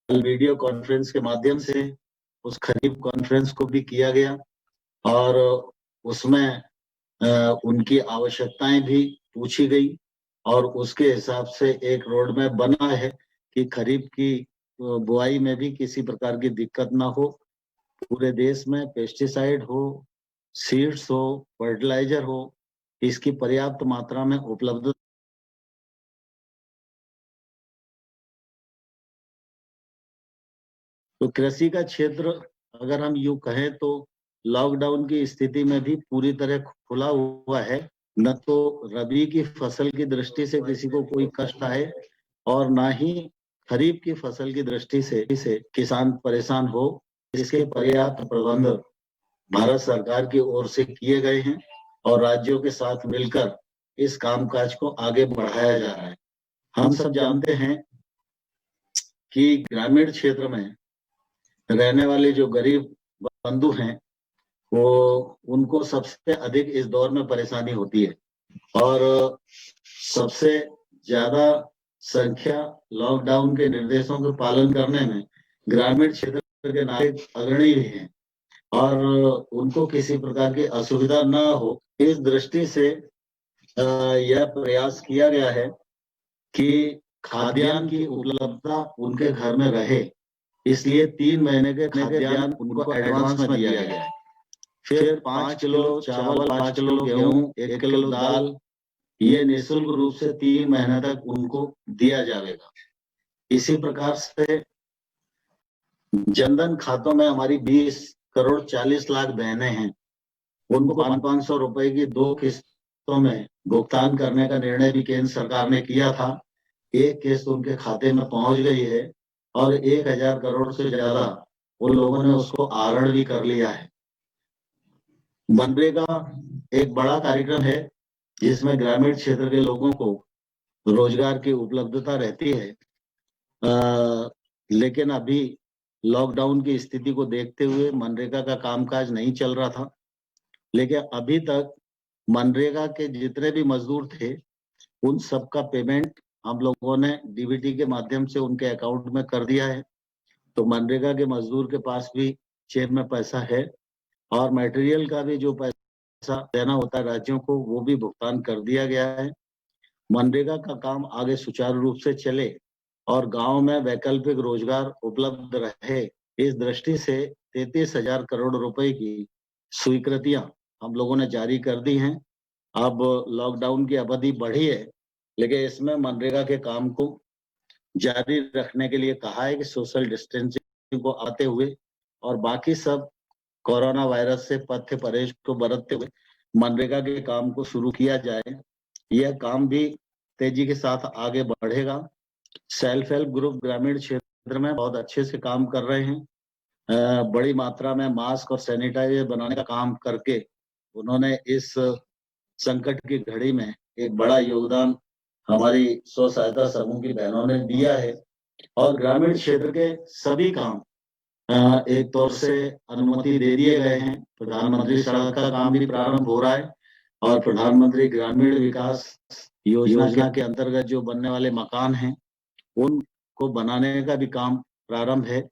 Video conference के माध्यम से उस खरीफ कॉन्फ्रेंस को भी किया गया और उसमें उनकी आवश्यकताएं भी पूछी गई और उसके हिसाब से एक रोड मैप बना है कि खरीफ की बुआई में भी किसी प्रकार की दिक्कत ना हो। पूरे देश में पेस्टिसाइड हो, सीड्स हो, फर्टिलाइजर हो, इसकी पर्याप्त मात्रा में उपलब्ध। तो कृषि का क्षेत्र अगर हम यूं कहें तो लॉकडाउन की स्थिति में भी पूरी तरह खुला हुआ है। न तो रबी की फसल की दृष्टि से किसी को कोई कष्ट आए और ना ही खरीफ की फसल की दृष्टि से किसान परेशान हो। इसके पर्याप्त प्रबंध भारत सरकार की ओर से किए गए हैं और राज्यों के साथ मिलकर इस कामकाज को आगे बढ़ाया जा रहा है। हम सब जानते हैं कि ग्रामीण क्षेत्र में रहने वाले जो गरीब बंधु हैं वो उनको सबसे अधिक इस दौर में परेशानी होती है और सबसे ज्यादा संख्या लॉकडाउन के निर्देशों के पालन करने में ग्रामीण क्षेत्र के नागरिक अग्रणी भी हैं और उनको किसी प्रकार की असुविधा न हो, इस दृष्टि से यह प्रयास किया गया है कि खाद्यान्न की उपलब्धता उनके घर में रहे। इसलिए 3 महीने के खाद्यान्न उनको एडवांस में दिया गया है। फिर 5 किलो चावल, 5 किलो गेहूं, 1 किलो दाल, ये निःशुल्क रूप से 3 महीने तक उनको दिया जाएगा। इसी प्रकार से जनधन खातों में हमारी 20 करोड़ 40 लाख बहनें हैं, उनको 500 रुपए की 2 किस्तों में भुगतान करने का निर्णय भी केंद्र सरकार ने किया था। एक किस्त उनके खाते में पहुंच गई है और 1000 करोड़ से ज्यादा उन लोगों ने उसको आहरण भी कर लिया है। मनरेगा एक बड़ा कार्यक्रम है जिसमें ग्रामीण क्षेत्र के लोगों को रोजगार की उपलब्धता रहती है, लेकिन अभी लॉकडाउन की स्थिति को देखते हुए मनरेगा का कामकाज नहीं चल रहा था। लेकिन अभी तक मनरेगा के जितने भी मजदूर थे उन सबका पेमेंट हम लोगों ने डीबीटी के माध्यम से उनके अकाउंट में कर दिया है। तो मनरेगा के मजदूर के पास भी जेब में पैसा है और मटेरियल का भी जो पैसा देना होता है राज्यों को वो भी भुगतान कर दिया गया है। मनरेगा का काम आगे सुचारू रूप से चले और गांव में वैकल्पिक रोजगार उपलब्ध रहे, इस दृष्टि से 33,000 करोड़ रुपए की स्वीकृतियां हम लोगों ने जारी कर दी हैं। अब लॉकडाउन की अवधि बढ़ी है लेकिन इसमें मनरेगा के काम को जारी रखने के लिए कहा है कि सोशल डिस्टेंसिंग को आते हुए और बाकी सब कोरोना वायरस से पथ्य परहेज को बरतते हुए मनरेगा के काम को शुरू किया जाए। यह काम भी तेजी के साथ आगे बढ़ेगा। सेल्फ हेल्प ग्रुप ग्रामीण क्षेत्र में बहुत अच्छे से काम कर रहे हैं। बड़ी मात्रा में मास्क और सैनिटाइजर बनाने का काम करके उन्होंने इस संकट की घड़ी में एक बड़ा योगदान हमारी स्व सहायता समूह की बहनों ने दिया है और ग्रामीण क्षेत्र के सभी काम एक तौर से अनुमति दे दिए गए हैं। प्रधानमंत्री सड़क का काम भी प्रारंभ हो रहा है और प्रधानमंत्री ग्रामीण विकास योजना के अंतर्गत जो बनने वाले मकान हैं उनको बनाने का भी काम प्रारंभ है।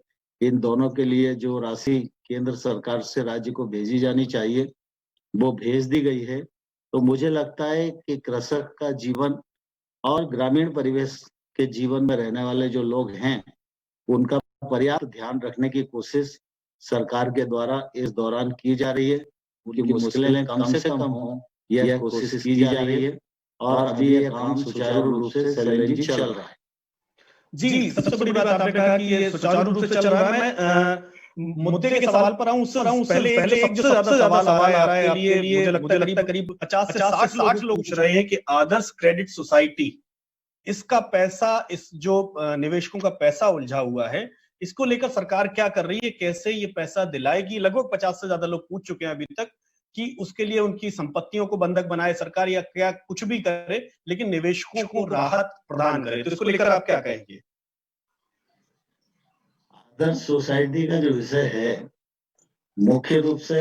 इन दोनों के लिए जो राशि केंद्र सरकार से राज्य को भेजी जानी चाहिए वो भेज दी गई है। तो मुझे लगता है कि कृषक का जीवन और ग्रामीण परिवेश के जीवन में रहने वाले जो लोग हैं उनका पर्याप्त ध्यान रखने की कोशिश सरकार के द्वारा इस दौरान की जा रही है। उनकी मुश्किलें कम से कम हो यह कोशिश की जा रही है और अभी यह काम सुचारू रूप से सैलेंजी चल रहा है। जी, सबसे बड़ी बात आपने कहा कि ये सुचारू रूप से चल रहा है। मैं मुद्दे के सवाल पर आऊं, उससे पहले एक जो सबसे ज्यादा सवाल आ रहा है आपके लिए, मुझे लगता है करीब 50 से 60 लोग पूछ रहे हैं कि आदर्श क्रेडिट सोसाइटी, इसका पैसा, इस जो निवेशकों का पैसा उलझा हुआ है, इसको लेकर सरकार क्या कर रही है, कैसे ये पैसा दिलाएगी? लगभग 50 से ज्यादा लोग पूछ चुके हैं अभी तक कि उसके लिए उनकी संपत्तियों को बंधक बनाए सरकार या क्या कुछ भी करे, लेकिन निवेशकों को राहत प्रदान करे। तो इसको लेकर आप क्या कहेंगे? आदर्श सोसाइटी का जो विषय है मुख्य रूप से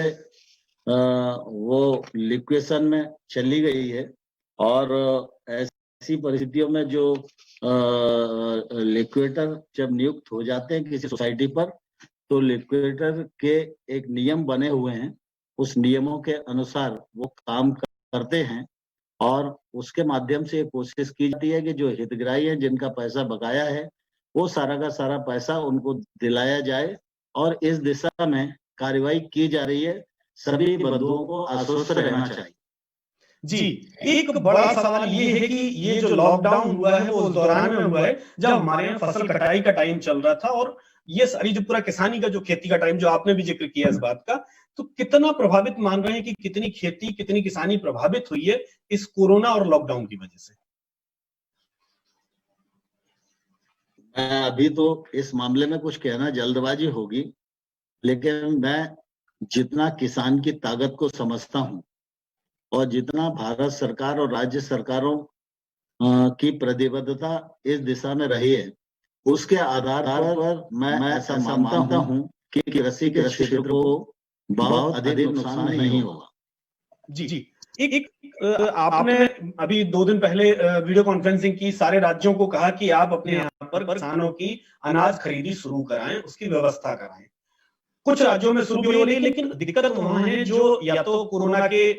वो लिक्विडेशन में चली गई है और ऐसी परिस्थितियों में जो लिक्विडेटर जब नियुक्त हो जाते हैं किसी सोसाइटी पर, तो लिक्विडेटर के एक नियम बने हुए हैं, उस नियमों के अनुसार वो काम करते हैं और उसके माध्यम से कोशिश की जाती है कि जो हितग्राही है, जिनका पैसा बकाया है, वो सारा का सारा पैसा उनको दिलाया जाए और इस दिशा में कार्रवाई की जा रही है। सभी बंधुओं को आश्वस्त रहना चाहिए। जी, एक बड़ा सवाल ये है कि ये जो लॉकडाउन हुआ है वो उस दौरान में हुआ है जब हमारे यहाँ फसल कटाई का टाइम चल रहा था, और ये सारी जो पूरा किसानी का जो खेती का टाइम, जो आपने भी जिक्र किया इस बात का, तो कितना प्रभावित मान रहे हैं कि कितनी खेती, कितनी किसानी प्रभावित हुई है इस कोरोना और लॉकडाउन की वजह से? मैं अभी तो इस मामले में कुछ कहना जल्दबाजी होगी, लेकिन मैं जितना किसान की ताकत को समझता हूं और जितना भारत सरकार और राज्य सरकारों की प्रतिबद्धता इस दिशा में रही है, उसके आधार पर मैं ऐसा मानता हूं कि कृषि के क्षेत्र को बहुत अधिक नुकसान नहीं होगा। जी, एक आपने अभी 2 दिन पहले वीडियो कॉन्फ्रेंसिंग की, सारे राज्यों को कहा कि आप अपने यहाँ पर किसानों की अनाज खरीदी शुरू कराएं, उसकी व्यवस्था कराएं। कुछ राज्यों में शुरू भी हो रही है, लेकिन दिक्कत वहां है जो या तो कोरोना के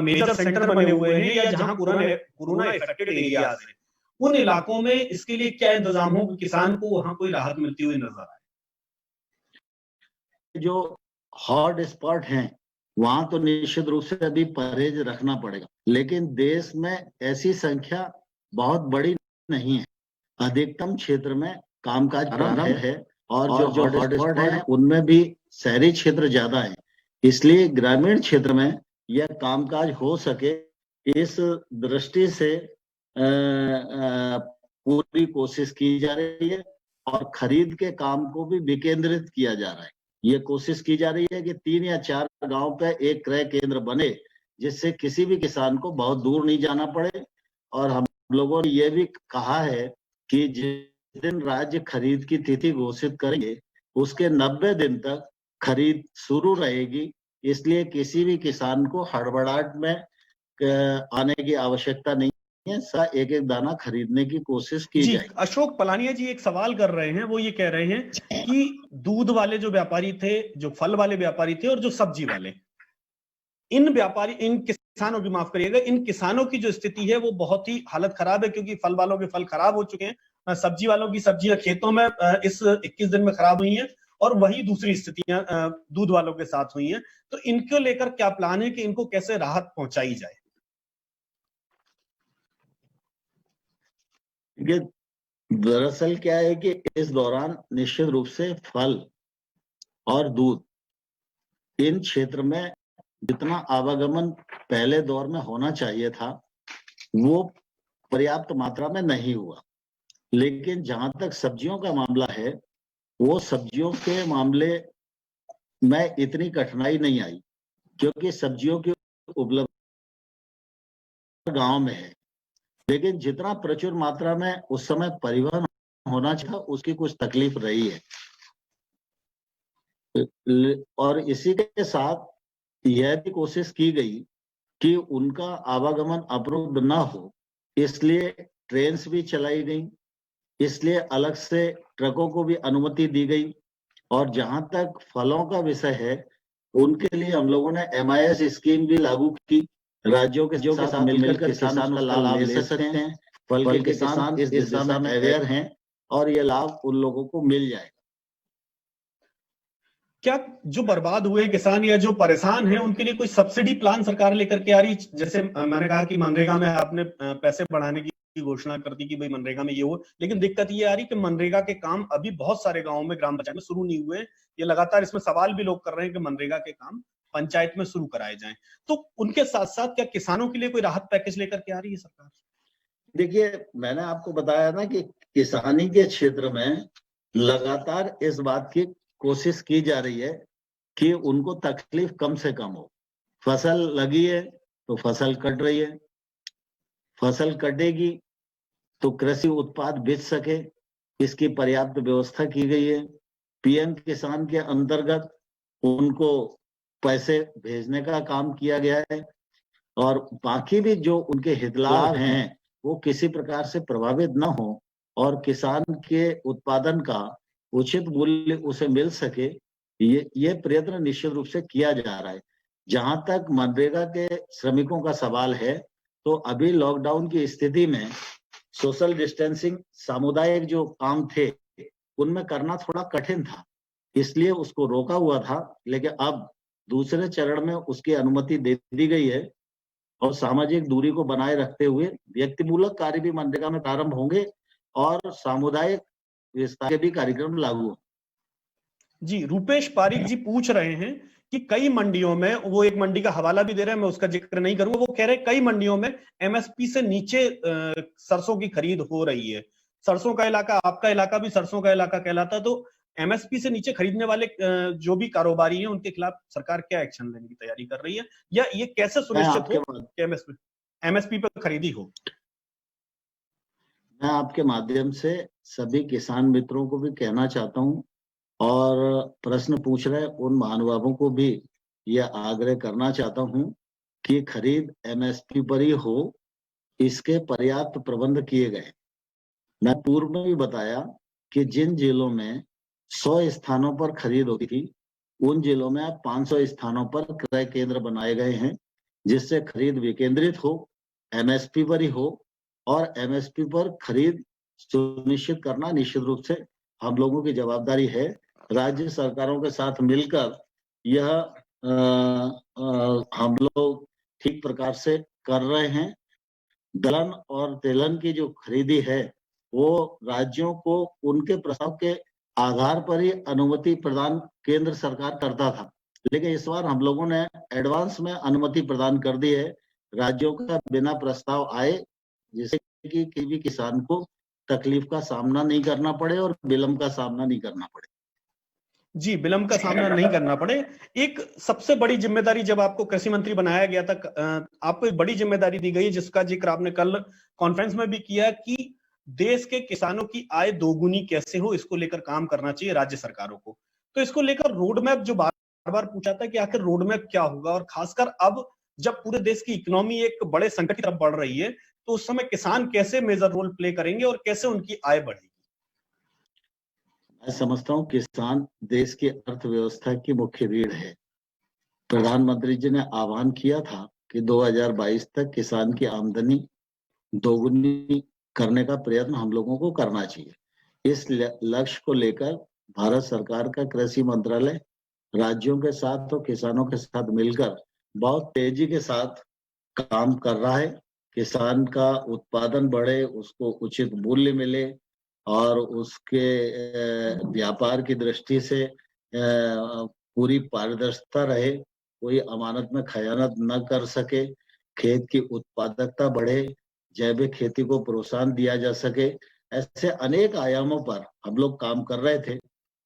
मेजर सेंटर बने हुए हैं या जहां कोरोना इफेक्टेड एरियाज हैं, उन इलाकों में इसके लिए क्या इंतजाम हो कि किसान को वहां कोई राहत मिलती हुई नजर आए? जो हॉट स्पॉट हैं, वहां तो निश्चित रूप से अभी परहेज रखना पड़ेगा, लेकिन देश में ऐसी संख्या बहुत बड़ी नहीं है। अधिकतम क्षेत्र में कामकाज प्रारंभ है और जो हॉट स्पॉट है उनमें भी शहरी क्षेत्र ज्यादा है, इसलिए ग्रामीण क्षेत्र में यह कामकाज हो सके, इस दृष्टि से पूरी कोशिश की जा रही है और खरीद के काम को भी विकेंद्रित किया जा रहा है। ये कोशिश की जा रही है कि 3 या 4 गांव पे एक क्रय केंद्र बने, जिससे किसी भी किसान को बहुत दूर नहीं जाना पड़े। और हम लोगों ने ये भी कहा है कि जिस दिन राज्य खरीद की तिथि घोषित करेंगे, उसके 90 दिन तक खरीद शुरू रहेगी, इसलिए किसी भी किसान को हड़बड़ाहट में आने की आवश्यकता नहीं है। एक एक दाना खरीदने की कोशिश की जाए। अशोक पलानिया जी एक सवाल कर रहे हैं, वो ये कह रहे हैं कि दूध वाले जो व्यापारी थे, जो फल वाले व्यापारी थे और जो सब्जी वाले, इन किसानों की, माफ करिएगा, इन किसानों की जो स्थिति है वो बहुत ही हालत खराब है, क्योंकि फल वालों के फल खराब हो चुके हैं, सब्जी वालों की सब्जियां खेतों में इस 21 दिन में खराब हुई हैं, और वही दूसरी स्थितियां दूध वालों के साथ हुई हैं। तो इनको लेकर क्या प्लान है कि इनको कैसे राहत पहुंचाई जाए? दरअसल क्या है कि इस दौरान निश्चित रूप से फल और दूध, इन क्षेत्र में जितना आवागमन पहले दौर में होना चाहिए था, वो पर्याप्त मात्रा में नहीं हुआ। लेकिन जहां तक सब्जियों का मामला है, वो सब्जियों के मामले में इतनी कठिनाई नहीं आई, क्योंकि सब्जियों की उपलब्धता गांव में है। लेकिन जितना प्रचुर मात्रा में उस समय परिवहन होना चाहिए, उसकी कुछ तकलीफ रही है। और इसी के साथ यह भी कोशिश की गई कि उनका आवागमन अवरुद्ध ना हो, इसलिए ट्रेन भी चलाई गई, इसलिए अलग से ट्रकों को भी अनुमति दी गई। और जहां तक फलों का विषय है, उनके लिए हम लोगों ने MIS स्कीम भी लागू की। राज्यों के साथ मिलकर किसान उसका लाभ ले सकते हैं। फल के किसान इस दिशा में अवेयर हैं और ये लाभ उन लोगों को मिल जाएगा। क्या जो बर्बाद हुए किसान या जो परेशान हैं, उनके लिए कोई सब्सिडी प्लान सरकार लेकर के आ रही? जैसे मैंने कहा कि मनरेगा में आपने पैसे बढ़ाने की घोषणा कर दी कि भाई मनरेगा में ये हो, लेकिन दिक्कत ये आ रही कि मनरेगा के काम अभी बहुत सारे गांवों में, ग्राम पंचायत में शुरू नहीं हुए। ये लगातार इसमें सवाल भी लोग कर रहे हैं कि मनरेगा के काम पंचायत में शुरू कराए जाएं। तो उनके साथ साथ क्या किसानों के लिए कोई राहत पैकेज लेकर के आ रही है सरकार? देखिए, मैंने आपको बताया ना कि किसानी के क्षेत्र में लगातार इस बात की कोशिश की जा रही है कि उनको तकलीफ कम से कम हो। फसल लगी है तो फसल कट रही है, फसल कटेगी तो कृषि उत्पाद बेच सके, इसकी पर्याप्त व्यवस्था की गई है। PM किसान के अंतर्गत उनको पैसे भेजने का काम किया गया है, और बाकी भी जो उनके हितलाभ हैं, वो किसी प्रकार से प्रभावित न हो और किसान के उत्पादन का उचित मूल्य उसे मिल सके, ये प्रयत्न निश्चित रूप से किया जा रहा है। जहां तक मनरेगा के श्रमिकों का सवाल है, तो अभी लॉकडाउन की स्थिति में सोशल डिस्टेंसिंग, सामुदायिक जो काम थे, उनमें करना थोड़ा कठिन था, इसलिए उसको रोका हुआ था। लेकिन अब दूसरे चरण में उसकी अनुमति दे दी गई है और सामाजिक दूरी को बनाए रखते हुए व्यक्तिमूलक कार्य भी मनरेगा में प्रारंभ होंगे और सामुदायिक विस्तार के भी कार्यक्रम लागू होंगे। जी, रूपेश पारिक जी पूछ रहे हैं कि कई मंडियों में, वो एक मंडी का हवाला भी दे रहे हैं, मैं उसका जिक्र नहीं करूंगा, वो कह रहे हैं कई मंडियों में एमएसपी से नीचे सरसों की खरीद हो रही है। सरसों का इलाका, आपका इलाका भी सरसों का इलाका कहलाता है, तो एमएसपी से नीचे खरीदने वाले जो भी कारोबारी हैं, उनके खिलाफ सरकार क्या एक्शन लेने की तैयारी कर रही है, या ये कैसे सुनिश्चित हो कि एमएसपी पर खरीदी हो? मैं आपके माध्यम से सभी किसान मित्रों को भी कहना चाहता हूं और प्रश्न पूछ रहे उन महानुभावों को भी यह आग्रह करना चाहता हूं कि खरीद एमएसपी पर ही हो, इसके पर्याप्त प्रबंध किए गए। मैं पूर्व में भी बताया कि जिन जिलों में 100 स्थानों पर खरीद होती थी, उन जिलों में अब 500 स्थानों पर क्रय केंद्र बनाए गए हैं, जिससे खरीद विकेंद्रित हो, एमएसपी पर ही हो और एमएसपी पर खरीद सुनिश्चित करना निश्चित रूप से हम लोगों की जवाबदारी है। राज्य सरकारों के साथ मिलकर यह हम लोग ठीक प्रकार से कर रहे हैं। दलहन और तेलहन की जो खरीदी है, वो राज्यों को उनके प्रस्ताव के आधार पर ही अनुमति प्रदान केंद्र सरकार करता था, लेकिन इस बार हम लोगों ने एडवांस में अनुमति प्रदान कर दी है राज्यों का बिना प्रस्ताव आए, जिससे कि किसी भी किसान को तकलीफ का सामना नहीं करना पड़े और विलंब का सामना नहीं करना पड़े। जी, विलंब का सामना नहीं करना पड़े। एक सबसे बड़ी जिम्मेदारी जब आपको कृषि मंत्री बनाया गया था, आपको एक बड़ी जिम्मेदारी दी गई, जिसका जिक्र आपने कल कॉन्फ्रेंस में भी किया कि देश के किसानों की आय दोगुनी कैसे हो, इसको लेकर काम करना चाहिए राज्य सरकारों को। तो इसको लेकर रोड मैप जो बार बार पूछा था कि आखिर रोड मैप क्या होगा, और खासकर अब जब पूरे देश की इकोनॉमी एक बड़े संकट की तरफ बढ़ रही है, तो उस समय किसान कैसे मेजर रोल प्ले करेंगे और कैसे उनकी आय बढ़ेगी? मैं समझता हूँ किसान देश की अर्थव्यवस्था की मुख्य रीढ़ है। प्रधानमंत्री जी ने आह्वान किया था कि 2022 तक किसान की आमदनी दोगुनी करने का प्रयत्न हम लोगों को करना चाहिए। इस लक्ष्य को लेकर भारत सरकार का कृषि मंत्रालय राज्यों के साथ और किसानों के साथ मिलकर बहुत तेजी के साथ काम कर रहा है। किसान का उत्पादन बढ़े, उसको उचित मूल्य मिले और उसके व्यापार की दृष्टि से पूरी पारदर्शिता रहे, कोई अमानत में खयानत न कर सके, खेत की उत्पादकता बढ़े, जैविक खेती को प्रोत्साहन दिया जा सके। ऐसे अनेक आयामों पर हम लोग काम कर रहे थे,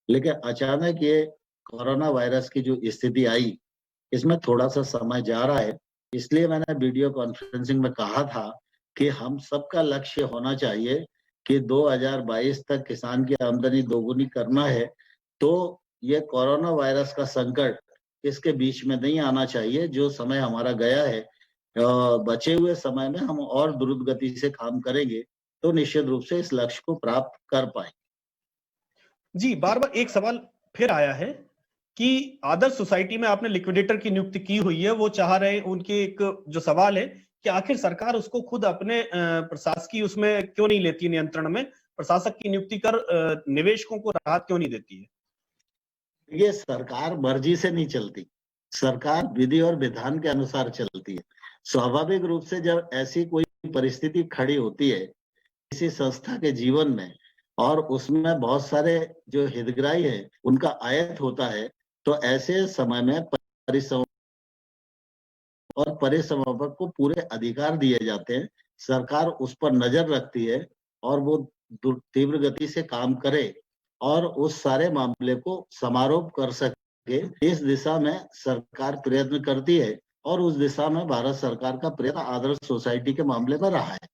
लेकिन अचानक ये कोरोना वायरस की जो स्थिति आई, इसमें थोड़ा सा समय जा रहा है। इसलिए मैंने वीडियो कॉन्फ्रेंसिंग में कहा था कि हम सबका लक्ष्य होना चाहिए कि 2022 तक किसान की आमदनी दोगुनी करना है, तो ये कोरोना वायरस का संकट इसके बीच में नहीं आना चाहिए। जो समय हमारा गया है, बचे हुए समय में हम और द्रुत गति से काम करेंगे तो निश्चित रूप से इस लक्ष्य को प्राप्त कर पाएंगे। जी, बार बार एक सवाल फिर आया है कि आदर्श सोसाइटी में आपने लिक्विडेटर की नियुक्ति की हुई है, वो चाह रहे, उनकी एक जो सवाल है कि आखिर सरकार उसको खुद अपने प्रशासकीय उसमें क्यों नहीं लेती, नियंत्रण में प्रशासक की नियुक्ति कर निवेशकों को राहत क्यों नहीं देती है? ये सरकार मर्जी से नहीं चलती, सरकार विधि और विधान के अनुसार चलती है। स्वाभाविक रूप से जब ऐसी कोई परिस्थिति खड़ी होती है किसी संस्था के जीवन में और उसमें बहुत सारे जो हितग्राही है उनका आयत होता है, तो ऐसे समय में परिसमापक को पूरे अधिकार दिए जाते हैं। सरकार उस पर नजर रखती है और वो तीव्र गति से काम करे और उस सारे मामले को समारोह कर सके, इस दिशा में सरकार प्रयत्न करती है और उस दिशा में भारत सरकार का प्रयत्न आदर्श सोसाइटी के मामले में रहा है।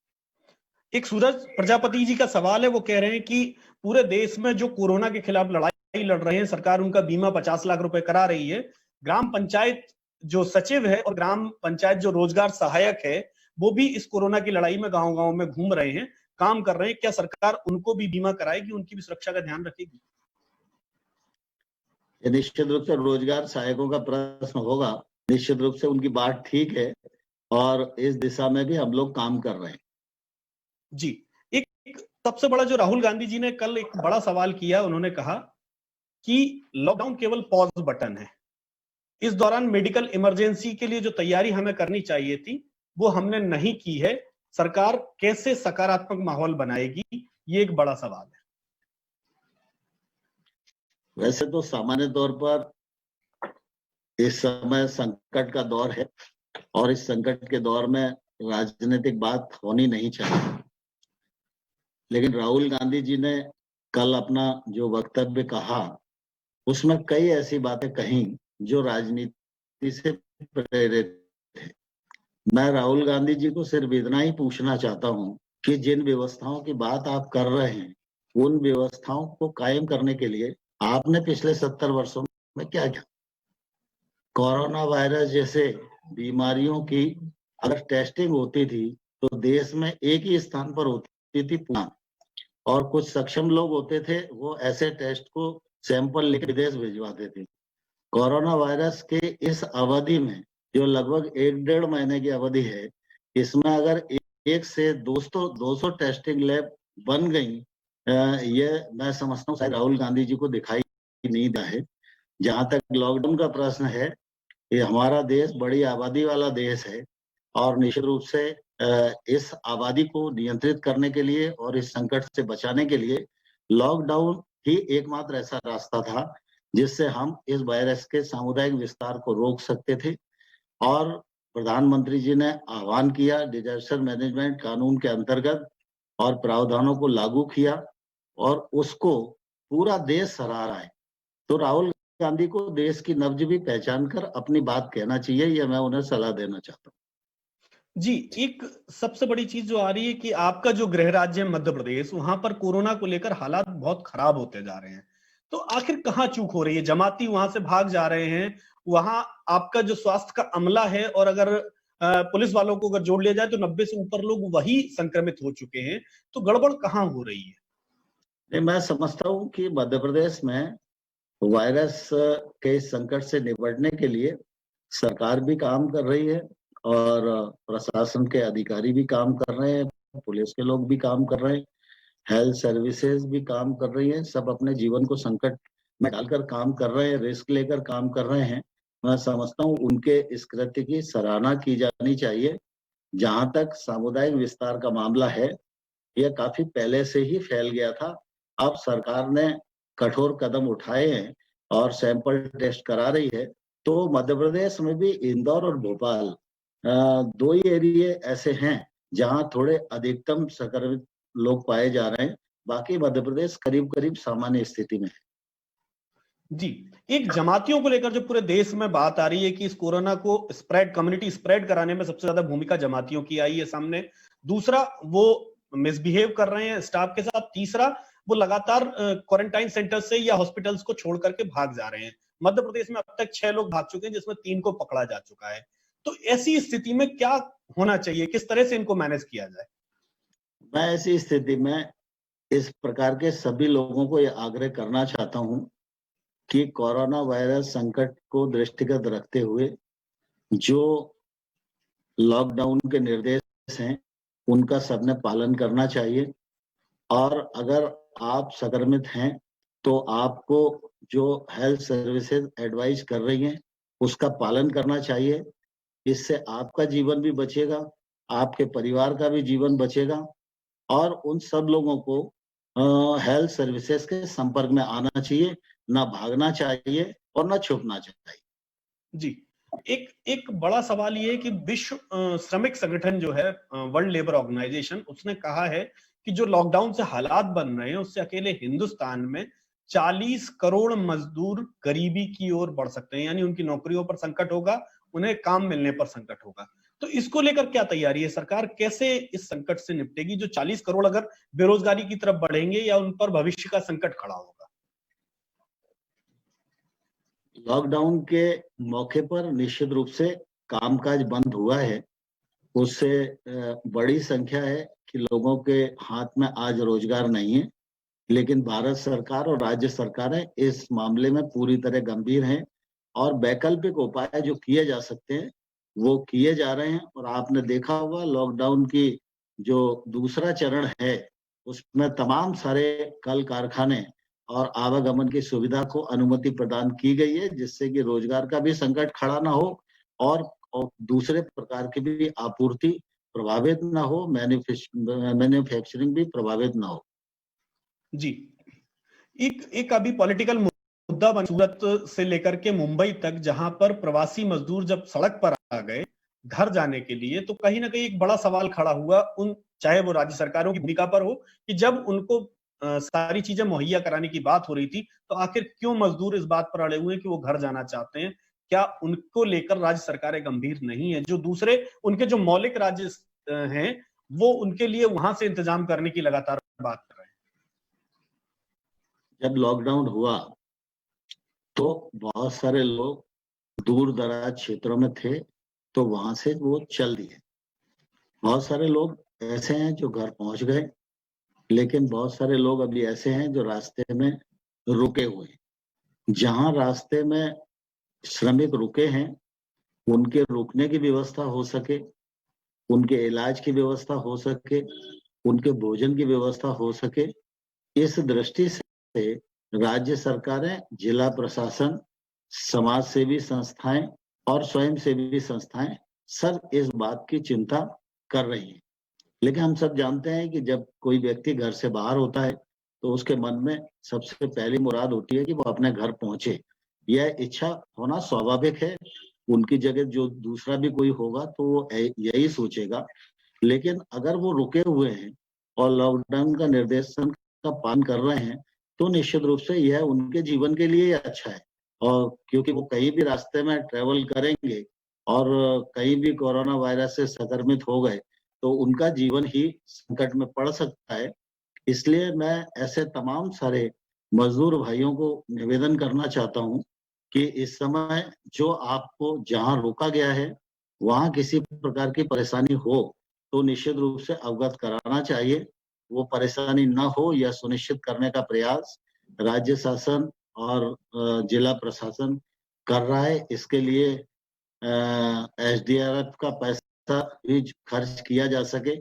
एक सूरज प्रजापति जी का सवाल है, वो कह रहे हैं कि पूरे देश में जो कोरोना के खिलाफ लड़ाई लड़ रहे हैं, सरकार उनका बीमा 50 लाख रुपए करा रही है। ग्राम पंचायत जो सचिव है और ग्राम पंचायत जो रोजगार सहायक है, वो भी इस कोरोना की लड़ाई में गांव-गांव में घूम रहे हैं, काम कर रहे हैं। क्या सरकार उनको भी बीमा कराएगी, उनकी भी सुरक्षा का ध्यान रखेगी? ये निश्चित रूप से रोजगार सहायकों का प्रश्न होगा। निश्चित रूप से उनकी बात ठीक है और इस दिशा में भी हम लोग काम कर रहे हैं। जी, एक सबसे बड़ा जो राहुल गांधी जी ने कल एक बड़ा सवाल किया, उन्होंने कहा कि लॉकडाउन केवल पॉज बटन है। इस दौरान मेडिकल इमरजेंसी के लिए जो तैयारी हमें करनी चाहिए थी, वो हमने नहीं की है। सरकार कैसे सकारात्मक माहौल बनाएगी, ये एक बड़ा सवाल है। वैसे तो सामान्य तौर पर इस समय संकट का दौर है और इस संकट के दौर में राजनीतिक बात होनी नहीं चाहिए। लेकिन राहुल गांधी जी ने कल अपना जो वक्तव्य कहा, उसमें कई ऐसी बातें कही जो राजनीति से प्रेरित थे। मैं राहुल गांधी जी को सिर्फ इतना ही पूछना चाहता हूं कि जिन व्यवस्थाओं की बात आप कर रहे हैं, उन व्यवस्थाओं को कायम करने के लिए आपने पिछले 70 वर्षों में क्या किया? कोरोना वायरस जैसे बीमारियों की अगर टेस्टिंग होती थी तो देश में एक ही स्थान पर होती थी, पुणे, और कुछ सक्षम लोग होते थे, वो ऐसे टेस्ट को सैंपल लेकर विदेश भिजवाते थे। कोरोना वायरस के इस अवधि में जो लगभग 1-1.5 महीने की अवधि है, इसमें अगर 1 से 200 टेस्टिंग लैब बन गई, ये मैं समझता हूँ शायद राहुल गांधी जी को दिखाई नहीं दिया है। जहां तक लॉकडाउन का प्रश्न है, ये हमारा देश बड़ी आबादी वाला देश है और निश्चित रूप से इस आबादी को नियंत्रित करने के लिए और इस संकट से बचाने के लिए लॉकडाउन ही एकमात्र ऐसा रास्ता था जिससे हम इस वायरस के सामुदायिक विस्तार को रोक सकते थे। और प्रधानमंत्री जी ने आह्वान किया डिजास्टर मैनेजमेंट कानून के अंतर्गत और प्रावधानों को लागू किया और उसको पूरा देश सराह रहा है। तो राहुल गांधी को देश की नब्ज भी पहचान कर अपनी बात कहना चाहिए, यह मैं उन्हें सलाह देना चाहता हूँ। जी, एक सबसे बड़ी चीज जो आ रही है कि आपका जो गृह राज्य है मध्य प्रदेश, वहां पर कोरोना को लेकर हालात बहुत खराब होते जा रहे हैं। तो आखिर कहाँ चूक हो रही है? जमाती वहां से भाग जा रहे हैं, वहां आपका जो स्वास्थ्य का अमला है, और अगर पुलिस वालों को अगर जोड़ लिया जाए तो 90 से ऊपर लोग वही संक्रमित हो चुके हैं। तो गड़बड़ कहाँ हो रही है? नहीं, मैं समझता हूँ कि मध्य प्रदेश में वायरस के इस संकट से निपटने के लिए सरकार भी काम कर रही है और प्रशासन के अधिकारी भी काम कर रहे हैं, पुलिस के लोग भी काम कर रहे हैं, हेल्थ सर्विसेज भी काम कर रही है। सब अपने जीवन को संकट में डालकर काम कर रहे हैं, रिस्क लेकर काम कर रहे हैं। मैं समझता हूँ उनके इस कृत्य की सराहना की जानी चाहिए। जहां तक सामुदायिक विस्तार का मामला है, यह काफी पहले से ही फैल गया था। अब सरकार ने कठोर कदम उठाए हैं और सैंपल टेस्ट करा रही है। तो मध्य प्रदेश में भी इंदौर और भोपाल 2 ही एरिया ऐसे हैं जहां थोड़े अधिकतम संक्रमित लोग पाए जा रहे हैं। बाकी मध्य प्रदेश करीब-करीब सामान्य स्थिति में है। जी, एक जमातियों को लेकर जो पूरे देश में बात आ रही है कि इस कोरोना को कम्युनिटी स्प्रेड कराने में सबसे ज्यादा भूमिका जमातियों की आई है सामने। दूसरा, वो मिसबिहेव कर रहे हैं स्टाफ के साथ। तीसरा, वो लगातार क्वारंटाइन सेंटर से या हॉस्पिटल्स को छोड़ करके भाग जा रहे हैं। मध्य प्रदेश में अब तक 6 लोग भाग चुके हैं, जिसमें 3 को पकड़ा जा चुका है। तो ऐसी स्थिति में क्या होना चाहिए? किस तरह से इनको मैनेज किया जाए? मैं ऐसी स्थिति में इस प्रकार के सभी लोगों को यह आग्रह करना चाहता हूं कि कोरोना वायरस संकट को दृष्टिगत रखते हुए जो लॉकडाउन के निर्देश हैं, उनका सबने पालन करना चाहिए। और अगर आप संक्रमित हैं, तो आपको जो हेल्थ सर्विसेज एडवाइस कर रही हैं, उसका पालन करना चाहिए। इससे आपका जीवन भी बचेगा, आपके परिवार का भी जीवन बचेगा और उन सब लोगों को हेल्थ सर्विसेज के संपर्क में आना चाहिए, ना भागना चाहिए और ना छुपना चाहिए। जी, एक एक बड़ा सवाल ये है कि विश्व श्रमिक संगठन जो है, वर्ल्ड लेबर ऑर्गेनाइजेशन, उसने कहा है कि जो लॉकडाउन से हालात बन रहे हैं, उससे अकेले हिंदुस्तान में 40 करोड़ मजदूर गरीबी की ओर बढ़ सकते हैं। यानी उनकी नौकरियों पर संकट होगा, उन्हें काम मिलने पर संकट होगा। तो इसको लेकर क्या तैयारी है? सरकार कैसे इस संकट से निपटेगी? जो 40 करोड़ अगर बेरोजगारी की तरफ बढ़ेंगे, या उन पर भविष्य का संकट खड़ा होगा? लॉकडाउन के मौके पर निश्चित रूप से कामकाज बंद हुआ है उससे बड़ी संख्या है कि लोगों के हाथ में आज रोजगार नहीं है। लेकिन भारत सरकार और राज्य सरकारें इस मामले में पूरी तरह गंभीर हैं और वैकल्पिक उपाय जो किए जा सकते हैं वो किए जा रहे हैं। और आपने देखा होगा लॉकडाउन की जो दूसरा चरण है उसमें तमाम सारे कल कारखाने और आवागमन की सुविधा को अनुमति प्रदान की गई है, जिससे कि रोजगार का भी संकट खड़ा ना हो और दूसरे प्रकार की भी आपूर्ति प्रभावित ना हो, मैन्युफैक्चरिंग भी प्रभावित ना हो। जी, एक अभी पॉलिटिकल मुद्दा बन सूरत से लेकर के मुंबई तक, जहां पर प्रवासी मजदूर जब सड़क पर आ गए घर जाने के लिए, तो कहीं ना कहीं एक बड़ा सवाल खड़ा हुआ उन, चाहे वो राज्य सरकारों की भूमिका पर हो, कि जब उनको सारी चीजें मुहैया कराने की बात हो रही थी, तो आखिर क्यों मजदूर इस बात पर अड़े हुए हैं कि वो घर जाना चाहते हैं? क्या उनको लेकर राज्य सरकारें गंभीर नहीं है? जो दूसरे उनके जो मौलिक राज्य हैं, वो उनके लिए वहां से इंतजाम करने की लगातार बात कर रहे हैं। जब लॉकडाउन हुआ तो बहुत सारे लोग दूर दराज क्षेत्रों में थे, तो वहां से वो चल दिए। बहुत सारे लोग ऐसे हैं जो घर पहुंच गए, लेकिन बहुत सारे लोग अभी ऐसे हैं जो रास्ते में रुके हुए हैं। जहां रास्ते में श्रमिक रुके हैं उनके रुकने की व्यवस्था हो सके, उनके इलाज की व्यवस्था हो सके, उनके भोजन की व्यवस्था हो सके, इस दृष्टि से राज्य सरकारें, जिला प्रशासन, समाज सेवी संस्थाएं और स्वयं सेवी संस्थाएं सब इस बात की चिंता कर रही हैं। लेकिन हम सब जानते हैं कि जब कोई व्यक्ति घर से बाहर होता है तो उसके मन में सबसे पहली मुराद होती है कि वो अपने घर पहुंचे। यह इच्छा होना स्वाभाविक है। उनकी जगह जो दूसरा भी कोई होगा तो वो यही सोचेगा। लेकिन अगर वो रुके हुए हैं और लॉकडाउन का निर्देशन का पालन कर रहे हैं तो निश्चित रूप से यह उनके जीवन के लिए अच्छा है। और क्योंकि वो कहीं भी रास्ते में ट्रेवल करेंगे और कहीं भी कोरोना वायरस से संक्रमित हो गए तो उनका जीवन ही संकट में पड़ सकता है। इसलिए मैं ऐसे तमाम सारे मजदूर भाइयों को निवेदन करना चाहता हूँ कि इस समय जो आपको जहाँ रोका गया है वहाँ किसी प्रकार की परेशानी हो तो निश्चित रूप से अवगत कराना चाहिए। वो परेशानी न हो यह सुनिश्चित करने का प्रयास राज्य शासन और जिला प्रशासन कर रहा है। इसके लिए एसडीआरएफ का पैसा भी खर्च किया जा सके,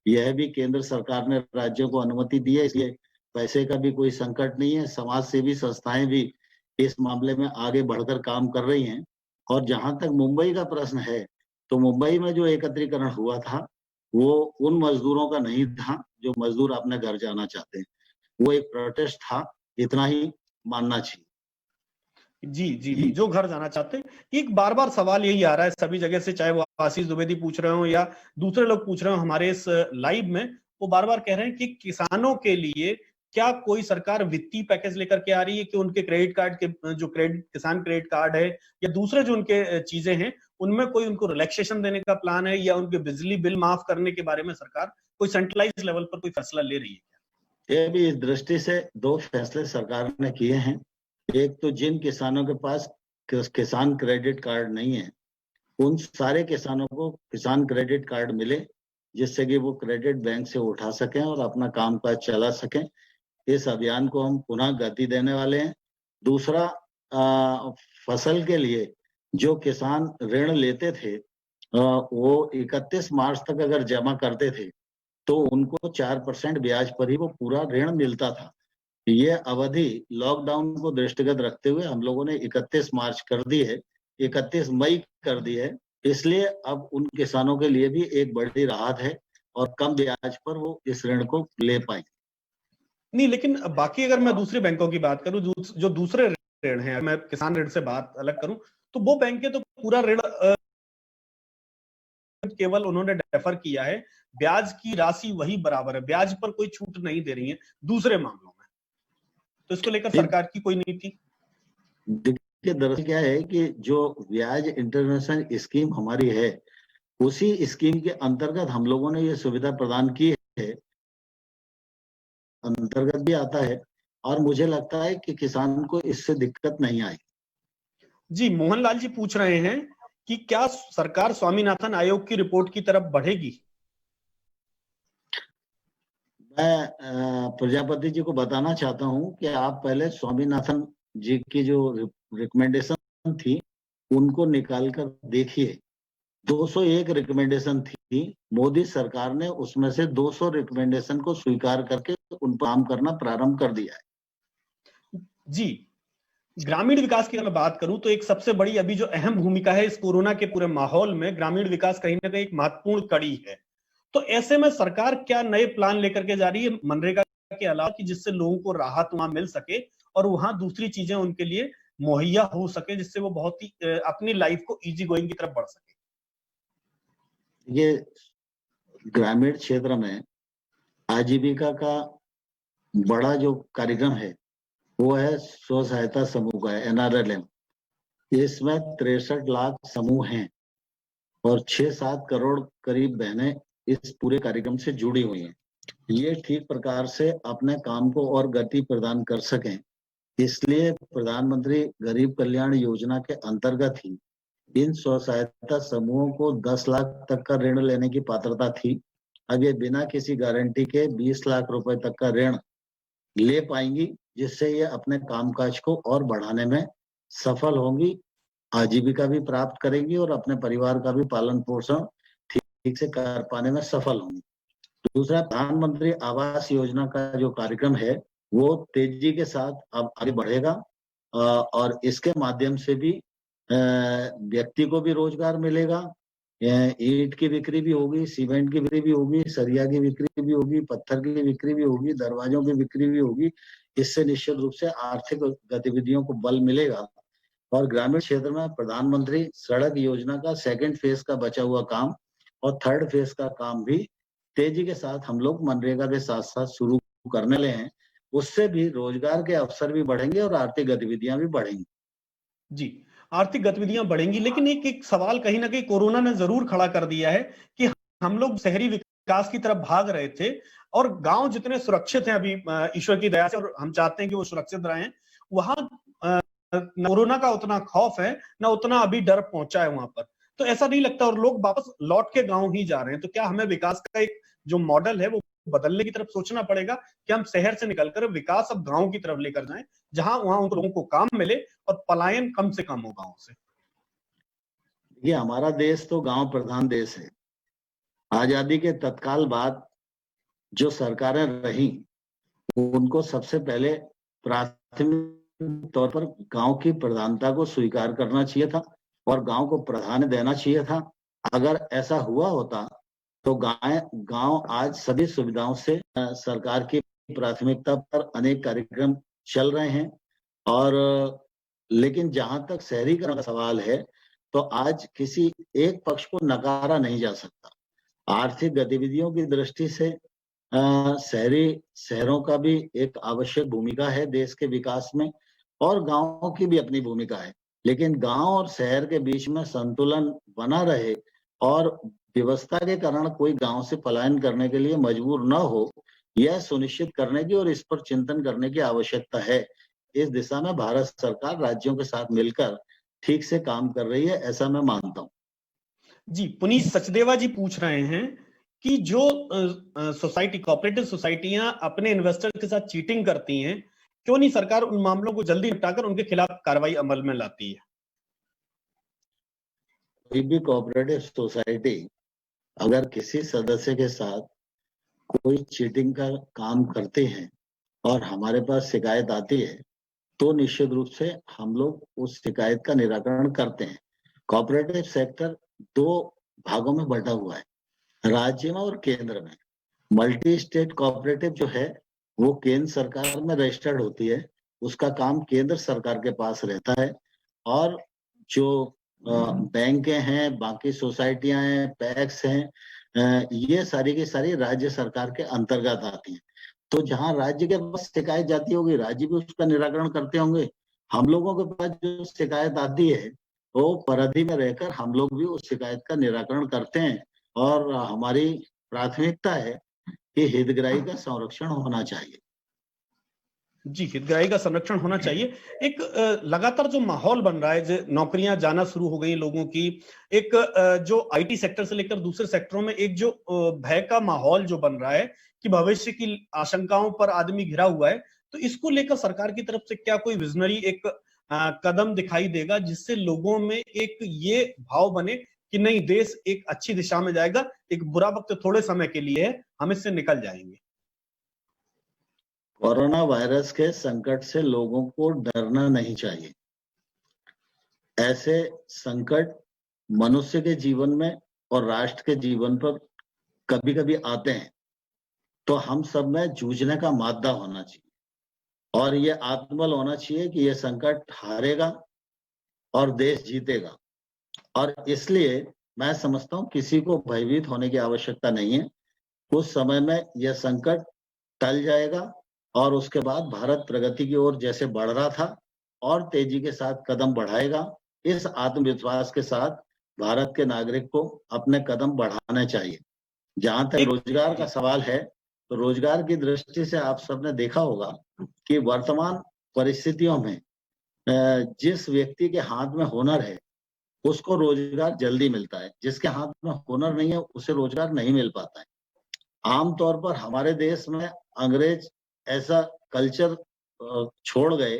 यह भी केंद्र सरकार ने राज्यों को अनुमति दी है, इसलिए पैसे का भी कोई संकट नहीं है। समाज सेवी संस्थाएं भी इस मामले में आगे बढ़कर काम कर रही हैं। और जहां तक मुंबई का प्रश्न है, तो मुंबई में जो एकत्रीकरण हुआ था वो उन मजदूरों का नहीं था जो मजदूर अपने घर जाना चाहते हैं। वो एक प्रोटेस्ट था, इतना ही मानना चाहिए। जी, जी, जो घर जाना चाहते हैं। एक बार-बार सवाल यही आ रहा है सभी जगह से, चाहे वो आशीष द्विवेदी पूछ रहे हो या दूसरे लोग पूछ रहे हो हमारे इस लाइव में, वो बार-बार कह रहे हैं कि किसानों के लिए क्या कोई सरकार वित्तीय पैकेज लेकर के आ रही है कि उनके क्रेडिट कार्ड के जो किसान क्रेडिट कार्ड है या दूसरे जो उनके चीजें हैं, उनमें कोई उनको रिलैक्सेशन देने का प्लान है, या उनके बिजली बिल माफ करने के बारे में सरकार कोई सेंट्रलाइज्ड लेवल पर कोई फैसला ले रही है क्या? ये भी इस दृष्टि से 2 फैसले सरकार ने किए हैं। एक तो जिन किसानों के पास किसान क्रेडिट कार्ड नहीं है, उन सारे किसानों को किसान क्रेडिट कार्ड मिले, जिससे कि वो क्रेडिट बैंक से उठा सकें और अपना कामकाज चला सकें। इस अभियान को हम पुनः गति देने वाले हैं। दूसरा, फसल के लिए जो किसान ऋण लेते थे वो 31 मार्च तक अगर जमा करते थे तो उनको 4% ब्याज पर ही वो पूरा ऋण मिलता था। ये अवधि लॉकडाउन को दृष्टिगत रखते हुए हम लोगों ने 31 मार्च कर दी है, 31 मई कर दी है। इसलिए अब उन किसानों के लिए भी एक बड़ी राहत है और कम ब्याज पर वो इस ऋण को ले पाएंगे। नहीं, लेकिन बाकी अगर मैं दूसरे बैंकों की बात करूं, जो दूसरे ऋण हैं, मैं किसान ऋण से बात अलग करूं, तो वो बैंकें तो पूरा ऋण केवल उन्होंने डेफर किया है, ब्याज की राशि वही बराबर है, ब्याज पर कोई छूट नहीं दे रही है दूसरे मामलों में। तो इसको लेकर सरकार की कोई नीति? देखिए, दरअसल क्या है कि जो ब्याज इंटरनेशनल स्कीम हमारी है, उसी स्कीम के अंतर्गत हम लोगों ने ये सुविधा प्रदान की है, अंतर्गत भी आता है और मुझे लगता है कि किसान को इससे दिक्कत नहीं आई। जी, मोहनलाल जी पूछ रहे हैं कि क्या सरकार स्वामीनाथन आयोग की रिपोर्ट की तरफ बढ़ेगी? मैं प्रजापति जी को बताना चाहता हूं कि आप पहले स्वामीनाथन जी की जो रिकमेंडेशन थी उनको निकाल कर देखिए। 201 रिकमेंडेशन थी, मोदी सरकार ने उसमें से 200 रिकमेंडेशन को स्वीकार करके उन पर काम करना प्रारंभ कर दिया है। जी, ग्रामीण विकास की अगर मैं बात करूं तो एक सबसे बड़ी अभी जो अहम भूमिका है इस कोरोना के पूरे माहौल में, ग्रामीण विकास कहीं ना कहीं एक महत्वपूर्ण कड़ी है। तो ऐसे में सरकार क्या नए प्लान लेकर के जा रही है मनरेगा के अलावा, कि जिससे लोगों को राहत वहां मिल सके और वहां दूसरी चीजें उनके लिए मुहैया हो सके, जिससे वो बहुत ही अपनी लाइफ को इजी गोइंग की तरफ बढ़ सके? ये ग्रामीण क्षेत्र में आजीविका का बड़ा जो कार्यक्रम है वो है स्व सहायता समूह का, NRLM। इसमें 63 लाख समूह हैं और 6-7 करोड़ करीब बहनें इस पूरे कार्यक्रम से जुड़ी हुई हैं। ये ठीक प्रकार से अपने काम को और गति प्रदान कर सकें, इसलिए प्रधानमंत्री गरीब कल्याण योजना के अंतर्गत ही इन स्व सहायता समूहों को 10 लाख तक का ऋण लेने की पात्रता थी। अब ये बिना किसी गारंटी के 20 लाख रुपए तक का ऋण ले पाएंगी, जिससे ये अपने कामकाज को और बढ़ाने में सफल होंगी, आजीविका भी प्राप्त करेंगी और अपने परिवार का भी पालन पोषण ठीक से कर पाने में सफल होंगी। दूसरा, प्रधानमंत्री आवास योजना का जो कार्यक्रम है वो तेजी के साथ अब आगे बढ़ेगा और इसके माध्यम से भी व्यक्ति को भी रोजगार मिलेगा। ईंट की बिक्री भी होगी, सीमेंट की बिक्री भी होगी, सरिया की बिक्री भी होगी, पत्थर की बिक्री भी होगी, दरवाजों की बिक्री भी होगी। इससे निश्चित रूप से आर्थिक गतिविधियों को बल मिलेगा और ग्रामीण क्षेत्र में प्रधानमंत्री सड़क योजना का 2nd फेज का बचा हुआ काम और 3rd फेज का काम भी तेजी के साथ हम लोग मनरेगा के साथ साथ शुरू करने ले हैं। उससे भी रोजगार के अवसर भी बढ़ेंगे और आर्थिक गतिविधियां भी बढ़ेंगी। जी, आर्थिक गतिविधियां बढ़ेंगी, लेकिन एक सवाल कहीं ना कहीं कोरोना ने जरूर खड़ा कर दिया है कि हम लोग शहरी विकास की तरफ भाग रहे थे और गांव जितने सुरक्षित हैं अभी ईश्वर की दया से, और हम चाहते हैं कि वो सुरक्षित रहें, वहां कोरोना का उतना खौफ है ना उतना अभी डर पहुंचा है वहां पर। तो ऐसा नहीं लगता, और लोग वापस लौट के गांव ही जा रहे हैं। तो क्या हमें विकास का एक जो मॉडल है वो बदलने की तरफ सोचना पड़ेगा कि हम शहर से निकलकर विकास अब गांव की तरफ लेकर जाएं, जहां वहां उन लोगों को काम मिले और पलायन कम से कम हो गांव से? ये हमारा देश तो गांव प्रधान देश है। आजादी के तत्काल बाद जो सरकारें रही उनको सबसे पहले प्राथमिक तौर पर गांव की प्रधानता को स्वीकार करना चाहिए था और गांव को प्राधान्य देना चाहिए था। अगर ऐसा हुआ होता तो गांव आज सभी सुविधाओं से सरकार की प्राथमिकता पर अनेक कार्यक्रम चल रहे हैं और लेकिन जहां तक शहरीकरण का सवाल है तो आज किसी एक पक्ष को नकारा नहीं जा सकता। आर्थिक गतिविधियों की दृष्टि से शहरों का भी एक आवश्यक भूमिका है देश के विकास में और गांवों की भी अपनी भूमिका है, लेकिन गांव और शहर के बीच में संतुलन बना रहे और व्यवस्था के कारण कोई गांव से पलायन करने के लिए मजबूर न हो, यह सुनिश्चित करने की और इस पर चिंतन करने की आवश्यकता है। इस दिशा में भारत सरकार राज्यों के साथ मिलकर ठीक से काम कर रही है, ऐसा मैं मानता हूं। जी, पुनीत सचदेवा जी पूछ रहे हैं कि जो सोसाइटी, कोऑपरेटिव सोसाइटियां अपने इन्वेस्टर के साथ चीटिंग करती हैं, क्यों नहीं सरकार उन मामलों को जल्दी निपटाकर उनके खिलाफ कार्रवाई अमल में लाती है? कोई भी कोऑपरेटिव सोसाइटी अगर किसी सदस्य के साथ कोई चीटिंग का काम करते हैं और हमारे पास शिकायत आती है तो निश्चित रूप से हम लोग उस शिकायत का निराकरण करते हैं। कोऑपरेटिव सेक्टर 2 भागों में बटा हुआ है, राज्य में और केंद्र में। मल्टी स्टेट कोऑपरेटिव जो है वो केंद्र सरकार में रजिस्टर्ड होती है, उसका काम केंद्र सरकार के पास रहता है और जो बैंक हैं, बाकी सोसाइटियां हैं, पैक्स हैं, ये सारी की सारी राज्य सरकार के अंतर्गत आती हैं। तो जहां राज्य के पास शिकायत जाती होगी राज्य भी उसका निराकरण करते होंगे। हम लोगों के पास जो शिकायत आती है तो परिधि में रहकर हम लोग भी उस शिकायत का निराकरण करते हैं और हमारी प्राथमिकता है कि हितग्राही का संरक्षण होना चाहिए। जी, हितग्राही का संरक्षण होना चाहिए। एक लगातार जो माहौल बन रहा है, जो नौकरियां जाना शुरू हो गई लोगों की, एक जो आईटी सेक्टर से लेकर दूसरे सेक्टरों में एक जो भय का माहौल जो बन रहा है कि भविष्य की आशंकाओं पर आदमी घिरा हुआ है, तो इसको लेकर सरकार की तरफ से क्या कोई विजनरी एक कदम दिखाई देगा जिससे लोगों में एक ये भाव बने कि नहीं, देश एक अच्छी दिशा में जाएगा, एक बुरा वक्त थोड़े समय के लिए है, हम इससे निकल जाएंगे? कोरोना वायरस के संकट से लोगों को डरना नहीं चाहिए। ऐसे संकट मनुष्य के जीवन में और राष्ट्र के जीवन पर कभी-कभी आते हैं, तो हम सब में जूझने का मादा होना चाहिए और ये आत्मबल होना चाहिए कि ये संकट हारेगा और देश जीतेगा। और इसलिए मैं समझता हूँ किसी को भयभीत होने की आवश्यकता नहीं है। कुछ समय में यह संकट टल जाएगा और उसके बाद भारत प्रगति की ओर जैसे बढ़ रहा था और तेजी के साथ कदम बढ़ाएगा। इस आत्मविश्वास के साथ भारत के नागरिक को अपने कदम बढ़ाने चाहिए। जहां तक रोजगार का सवाल है, तो रोजगार की दृष्टि से आप सबने देखा होगा कि वर्तमान परिस्थितियों में जिस व्यक्ति के हाथ में हुनर है, उसको रोजगार जल्दी मिलता है। जिसके हाथ में हुनर नहीं है, उसे रोजगार नहीं मिल पाता है। आमतौर पर हमारे देश में अंग्रेज ऐसा कल्चर छोड़ गए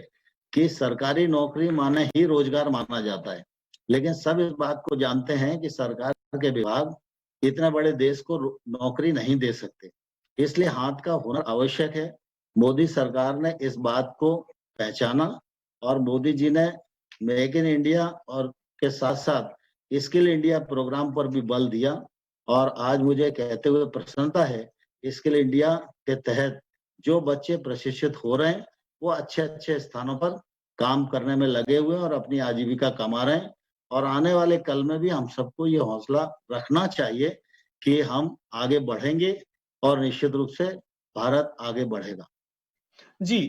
कि सरकारी नौकरी माने ही रोजगार माना जाता है। लेकिन सब इस बात को जानते हैं कि सरकार के विभाग इतने बड़े देश को नौकरी नहीं दे सकते। इसलिए हाथ का हुनर आवश्यक है। मोदी सरकार ने इस बात को पहचाना और मोदी जी ने मेक इन इंडिया और के साथ-साथ स्किल इंडिया प्रोग्राम पर भी बल दिया और आज मुझे कहते हुए प्रसन्नता है, स्किल इंडिया के तहत जो बच्चे प्रशिक्षित हो रहे हैं, वो अच्छे-अच्छे स्थानों पर काम करने में लगे हुए हैं और अपनी आजीविका कमा रहे हैं। और आने वाले कल में भी हम सबको ये हौसला रखना चाहिए कि हम आगे बढ़ेंगे और निश्चित रूप से भारत आगे बढ़ेगा। जी,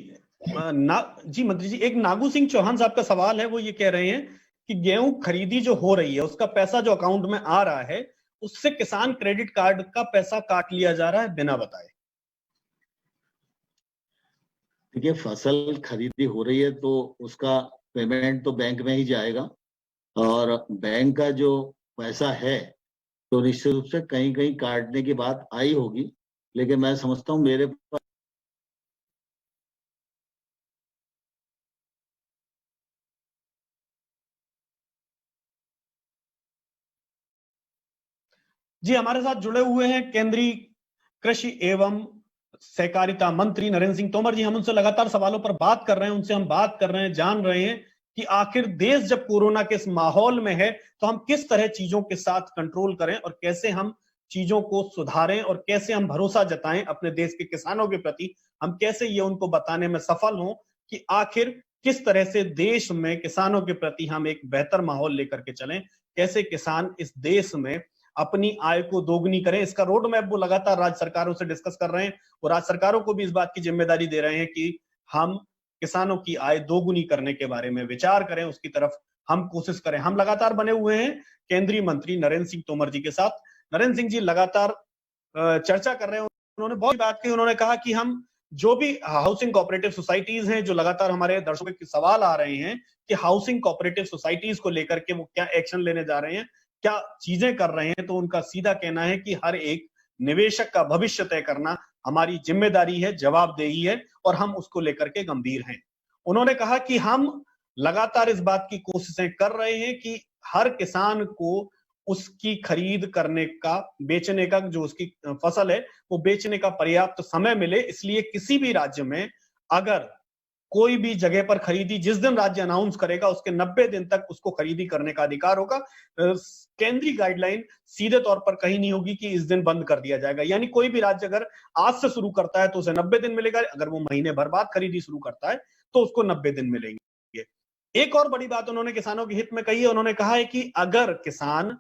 जी मंत्री जी, एक नागू सिंह चौहान साहब का सवाल है। वो ये कह रहे हैं कि गेहूं खरीदी जो हो रही है, उसका पैसा जो अकाउंट में आ रहा है, उससे किसान क्रेडिट कार्ड का पैसा काट लिया जा रहा है बिना बताए। देखिए, फसल खरीदी हो रही है तो उसका पेमेंट तो बैंक में ही जाएगा और बैंक का जो पैसा है तो निश्चित रूप से कहीं-कहीं काटने की बात आई होगी, लेकिन मैं समझता हूँ मेरे पास जी, हमारे साथ जुड़े हुए हैं केंद्रीय कृषि एवं सहकारिता मंत्री नरेंद्र सिंह तोमर जी। हम उनसे लगातार सवालों पर बात कर रहे हैं, उनसे हम बात कर रहे हैं, जान रहे हैं कि आखिर देश जब कोरोना के इस माहौल में है तो हम किस तरह चीजों के साथ कंट्रोल करें और कैसे हम चीजों को सुधारें और कैसे हम भरोसा जताएं अपने देश के किसानों के प्रति। हम कैसे ये उनको बताने में सफल हों कि आखिर किस तरह से देश में किसानों के प्रति हम एक बेहतर माहौल लेकर के चलें, कैसे किसान इस देश में अपनी आय को दोगुनी करें। इसका रोड मैप वो लगातार राज्य सरकारों से डिस्कस कर रहे हैं और राज्य सरकारों को भी इस बात की जिम्मेदारी दे रहे हैं कि हम किसानों की आय दोगुनी करने के बारे में विचार करें, उसकी तरफ हम कोशिश करें। हम लगातार बने हुए हैं केंद्रीय मंत्री नरेंद्र सिंह तोमर जी के साथ। नरेंद्र सिंह जी लगातार चर्चा कर रहे हैं। उन्होंने बहुत बात की। उन्होंने कहा कि हम जो भी हाउसिंग कोऑपरेटिव सोसाइटीज हैं, जो लगातार हमारे दर्शकों के सवाल आ रहे हैं कि हाउसिंग कोऑपरेटिव सोसाइटीज को लेकर के वो क्या एक्शन लेने जा रहे हैं, क्या चीजें कर रहे हैं, तो उनका सीधा कहना है कि हर एक निवेशक का भविष्य तय करना हमारी जिम्मेदारी है, जवाबदेही है और हम उसको लेकर के गंभीर हैं। उन्होंने कहा कि हम लगातार इस बात की कोशिशें कर रहे हैं कि हर किसान को उसकी खरीद करने का, बेचने का, जो उसकी फसल है वो बेचने का पर्याप्त समय मिले। इसलिए किसी भी राज्य में अगर कोई भी जगह पर खरीदी जिस दिन राज्य अनाउंस करेगा उसके 90 दिन तक उसको खरीदी करने का अधिकार होगा। केंद्रीय गाइडलाइन सीधे तौर पर कहीं नहीं होगी कि इस दिन बंद कर दिया जाएगा। यानी कोई भी राज्य अगर आज से शुरू करता है तो उसे 90 दिन मिलेगा, अगर वो महीने भर बाद खरीदी शुरू करता है तो उसको 90 दिन मिलेंगे। एक और बड़ी बात उन्होंने किसानों के हित में कही है। उन्होंने कहा है कि अगर किसान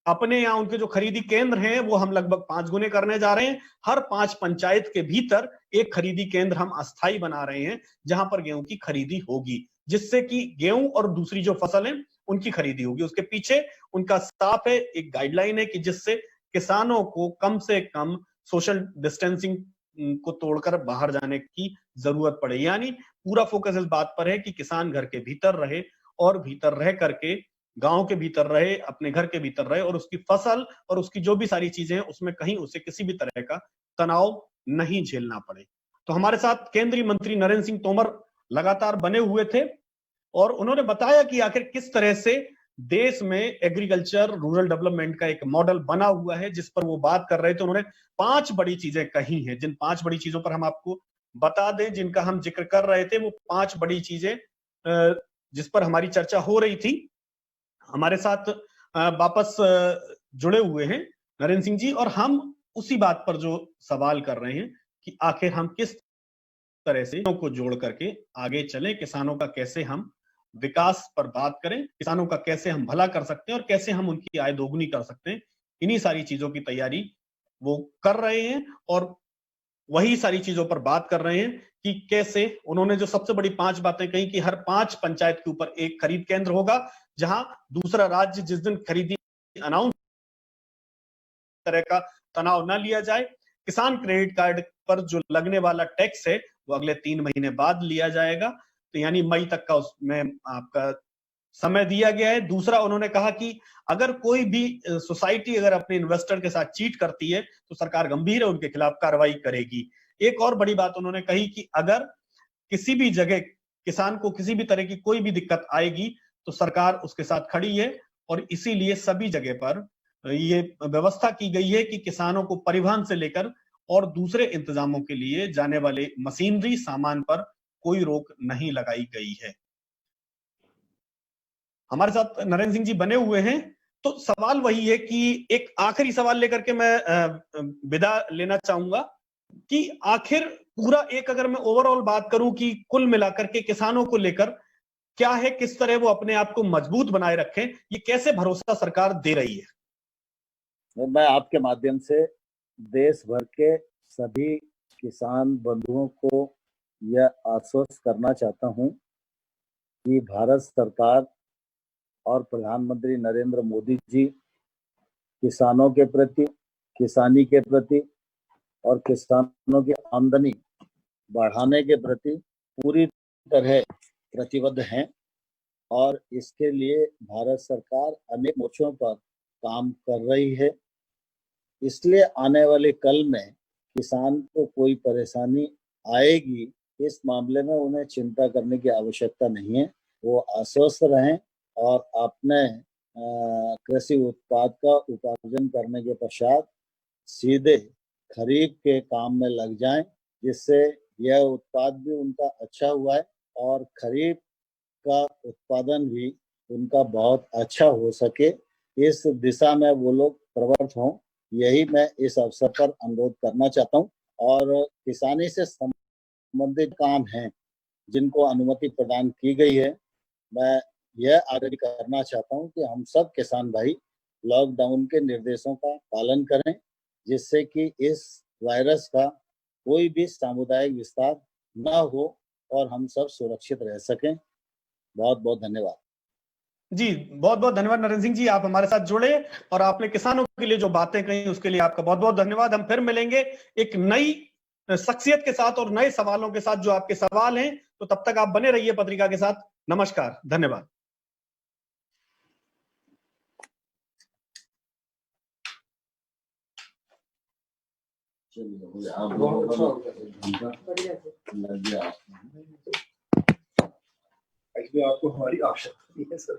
अपने यहाँ उनके जो खरीदी केंद्र हैं वो हम लगभग 5 गुने करने जा रहे हैं। हर 5 पंचायत के भीतर एक खरीदी केंद्र हम अस्थायी बना रहे हैं जहां पर गेहूं की खरीदी होगी, जिससे कि गेहूं और दूसरी जो फसल है उनकी खरीदी होगी। उसके पीछे उनका साफ है, एक गाइडलाइन है कि जिससे किसानों को कम से कम सोशल डिस्टेंसिंग को तोड़कर बाहर जाने की जरूरत पड़े। यानी पूरा फोकस इस बात पर है कि किसान घर के भीतर रहे और भीतर रह करके गांव के भीतर रहे, अपने घर के भीतर रहे और उसकी फसल और उसकी जो भी सारी चीजें हैं उसमें कहीं उसे किसी भी तरह का तनाव नहीं झेलना पड़े। तो हमारे साथ केंद्रीय मंत्री नरेंद्र सिंह तोमर लगातार बने हुए थे और उन्होंने बताया कि आखिर किस तरह से देश में एग्रीकल्चर रूरल डेवलपमेंट का एक मॉडल बना हुआ है, जिस पर वो बात कर रहे थे। उन्होंने 5 बड़ी चीजें कही हैं, जिन 5 बड़ी चीजों पर हम आपको बता दें, जिनका हम जिक्र कर रहे थे। वो 5 बड़ी चीजें जिस पर हमारी चर्चा हो रही थी। हमारे साथ वापस जुड़े हुए हैं नरेंद्र सिंह जी, और हम उसी बात पर जो सवाल कर रहे हैं कि आखिर हम किस तरह से को जोड़ करके आगे चले, किसानों का कैसे हम विकास पर बात करें, किसानों का कैसे हम भला कर सकते हैं और कैसे हम उनकी आय दोगुनी कर सकते हैं। इन्हीं सारी चीजों की तैयारी वो कर रहे हैं और वही सारी चीजों पर बात कर रहे हैं कि कैसे उन्होंने जो सबसे बड़ी 5 बातें कही कि हर 5 पंचायत के ऊपर एक खरीद केंद्र होगा, जहां दूसरा राज्य जिस दिन खरीदी अनाउंस तरह का तनाव न लिया जाए। किसान क्रेडिट कार्ड पर जो लगने वाला टैक्स है वो अगले 3 महीने बाद लिया जाएगा, तो यानी मई तक का उसमें आपका समय दिया गया है। दूसरा, उन्होंने कहा कि अगर कोई भी सोसाइटी अगर अपने इन्वेस्टर के साथ चीट करती है तो सरकार गंभीर है, उनके खिलाफ कार्रवाई करेगी। एक और बड़ी बात उन्होंने कही कि अगर किसी भी जगह किसान को किसी भी तरह की कोई भी दिक्कत आएगी तो सरकार उसके साथ खड़ी है और इसीलिए सभी जगह पर ये व्यवस्था की गई है कि किसानों को परिवहन से लेकर और दूसरे इंतजामों के लिए जाने वाले मशीनरी सामान पर कोई रोक नहीं लगाई गई है। हमारे साथ नरेंद्र सिंह जी बने हुए हैं, तो सवाल वही है कि एक आखिरी सवाल लेकर के मैं विदा लेना चाहूंगा कि आखिर पूरा एक अगर मैं ओवरऑल बात करूं कि कुल मिलाकर के किसानों को लेकर क्या है, किस तरह वो अपने आप को मजबूत बनाए रखें, ये कैसे भरोसा सरकार दे रही है? मैं आपके माध्यम से देश भर के सभी किसान बंधुओं को यह आश्वस्त करना चाहता हूं कि भारत सरकार और प्रधानमंत्री नरेंद्र मोदी जी किसानों के प्रति, किसानी के प्रति और किसानों की आमदनी बढ़ाने के प्रति पूरी तरह प्रतिबद्ध हैं और इसके लिए भारत सरकार अनेक मोर्चों पर काम कर रही है। इसलिए आने वाले कल में किसान को कोई परेशानी आएगी, इस मामले में उन्हें चिंता करने की आवश्यकता नहीं है। वो आश्वस्त रहें और अपने कृषि उत्पाद का उपार्जन करने के पश्चात सीधे खरीद के काम में लग जाएं, जिससे यह उत्पाद भी उनका अच्छा हुआ है और खरीद का उत्पादन भी उनका बहुत अच्छा हो सके, इस दिशा में वो लोग प्रवृत्त हों। यही मैं इस अवसर पर अनुरोध करना चाहता हूं। और किसानी से संबंधित काम हैं जिनको अनुमति प्रदान की गई है, मैं यह आग्रह करना चाहता हूं कि हम सब किसान भाई लॉकडाउन के निर्देशों का पालन करें, जिससे कि इस वायरस का कोई भी सामुदायिक विस्तार न हो और हम सब सुरक्षित रह सकें। बहुत बहुत धन्यवाद जी। बहुत बहुत धन्यवाद नरेंद्र सिंह जी, आप हमारे साथ जुड़े और आपने किसानों के लिए जो बातें कही उसके लिए आपका बहुत बहुत धन्यवाद। हम फिर मिलेंगे एक नई शख्सियत के साथ और नए सवालों के साथ जो आपके सवाल हैं, तो तब तक आप बने रहिए पत्रिका के साथ। नमस्कार, धन्यवाद। एक्चुअली आपको हमारी आवश्यकता नहीं है सर।